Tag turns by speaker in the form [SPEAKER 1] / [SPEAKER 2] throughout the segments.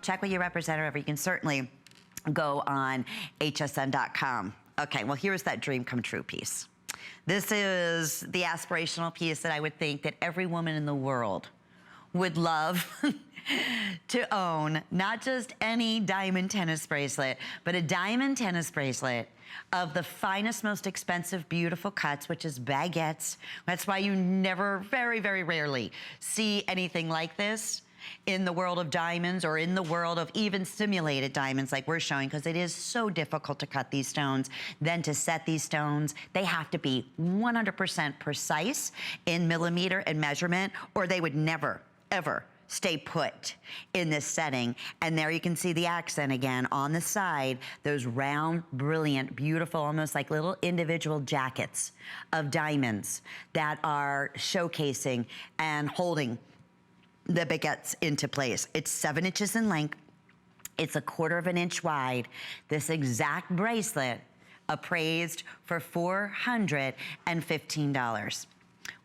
[SPEAKER 1] check with your representative, or you can certainly go on hsn.com. Okay, well, here's that dream come true piece. This is the aspirational piece that I would think that every woman in the world would love to own. Not just any diamond tennis bracelet, but a diamond tennis bracelet of the finest, most expensive, beautiful cuts, which is baguettes. That's why you never, very, very rarely see anything like this in the world of diamonds, or in the world of even simulated diamonds like we're showing, because it is so difficult to cut these stones. Then to set these stones, they have to be 100% precise in millimeter and measurement, or they would never, ever stay put in this setting. And there you can see the accent again on the side, those round, brilliant, beautiful, almost like little individual jackets of diamonds that are showcasing and holding the baguettes into place. It's 7 inches in length. It's 1/4 inch wide. This exact bracelet appraised for $415.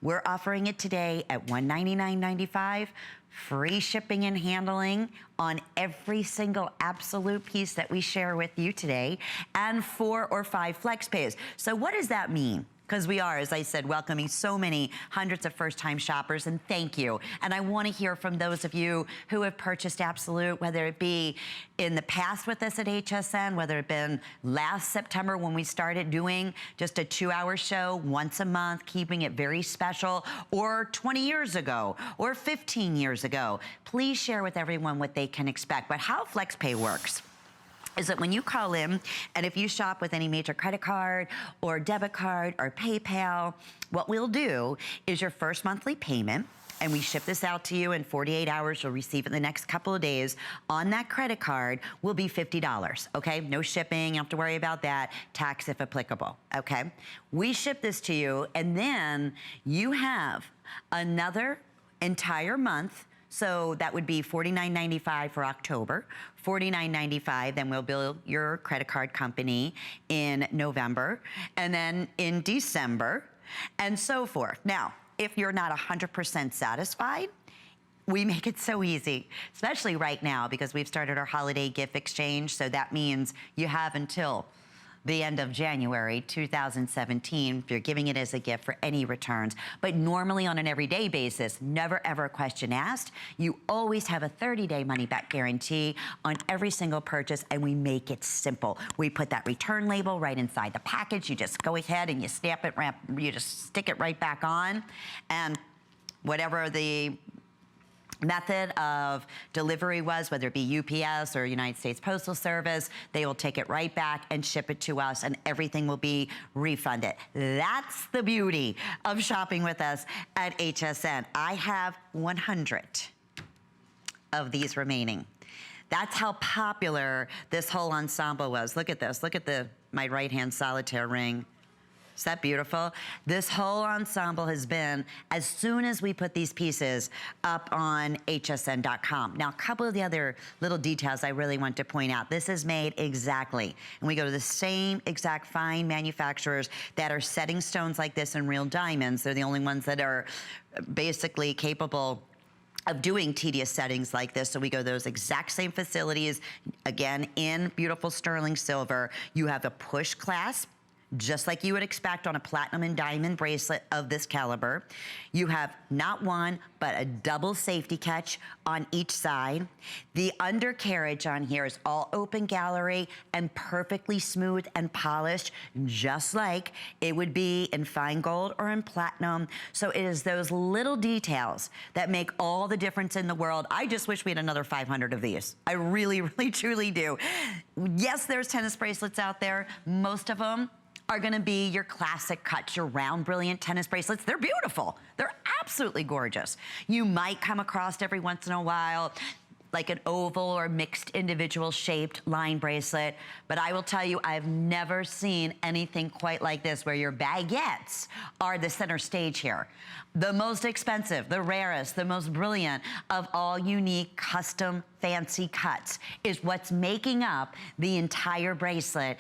[SPEAKER 1] We're offering it today at $199.95. Free shipping and handling on every single absolute piece that we share with you today, and 4 or 5 flex pays. So what does that mean? Because we are, as I said, welcoming so many hundreds of first-time shoppers, and thank you. And I want to hear from those of you who have purchased Absolute, whether it be in the past with us at HSN, whether it been last September when we started doing just a 2-hour show once a month, keeping it very special, or 20 years ago, or 15 years ago. Please share with everyone what they can expect. But how FlexPay works is that when you call in, and if you shop with any major credit card or debit card or PayPal, what we'll do is your first monthly payment, and we ship this out to you in 48 hours, you'll receive it in the next couple of days, on that credit card will be $50, okay? No shipping, you don't have to worry about that, tax if applicable, okay? We ship this to you, and then you have another entire month. So that would be $49.95 for October, $49.95, then we'll bill your credit card company in November, and then in December, and so forth. Now, if you're not 100% satisfied, we make it so easy, especially right now, because we've started our holiday gift exchange, so that means you have until the end of January 2017 if you're giving it as a gift for any returns. But normally on an everyday basis, never ever a question asked. You always have a 30-day money-back guarantee on every single purchase, and we make it simple. We put that return label right inside the package. You just go ahead and you stamp it, you just stick it right back on, and whatever the method of delivery was, whether it be UPS or United States Postal Service, they will take it right back and ship it to us, and everything will be refunded. That's the beauty of shopping with us at HSN. I have 100 of these remaining. That's how popular this whole ensemble was. Look at this. Look at my right-hand solitaire ring. Is that beautiful? This whole ensemble has been, as soon as we put these pieces up on hsn.com. Now, a couple of the other little details I really want to point out. This is made exactly, and we go to the same exact fine manufacturers that are setting stones like this in real diamonds. They're the only ones that are basically capable of doing tedious settings like this. So we go to those exact same facilities, again, in beautiful sterling silver. You have a push clasp, just like you would expect on a platinum and diamond bracelet of this caliber. You have not one, but a double safety catch on each side. The undercarriage on here is all open gallery and perfectly smooth and polished, just like it would be in fine gold or in platinum. So it is those little details that make all the difference in the world. I just wish we had another 500 of these. I really, really, truly do. Yes, there's tennis bracelets out there. Most of them are gonna be your classic cuts, your round, brilliant tennis bracelets. They're beautiful. They're absolutely gorgeous. You might come across every once in a while like an oval or mixed individual shaped line bracelet, but I will tell you, I've never seen anything quite like this, where your baguettes are the center stage here. The most expensive, the rarest, the most brilliant of all unique, custom, fancy cuts is what's making up the entire bracelet